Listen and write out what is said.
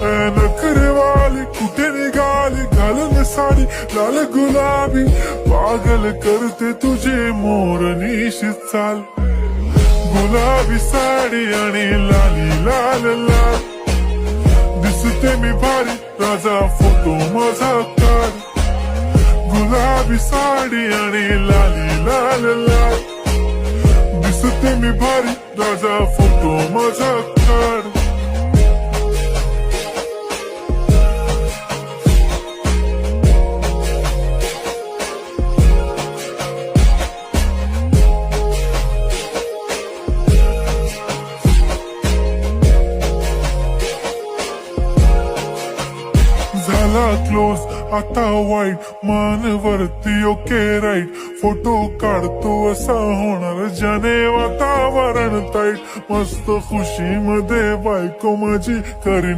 नखरेवाली कुठे निघाली घालून साडी लाल गुलाबी, पागल करते तुझे मोरनीश चाल, गुलाबी साडी आणि लाली लाल लाल, दिसते मी भारी राजा फोटो माझा काढ, गुलाबी साडी आणि लाली लाल लाल, दिसते मी भारी राजा फोटो माझा काढ. झाला क्लोज आता वाईट, मान वरती ओके राईट, फोटो काढतो असा होणार ज्याने वातावरण ताईट, मस्त खुशी मध्ये बायको माझी करीन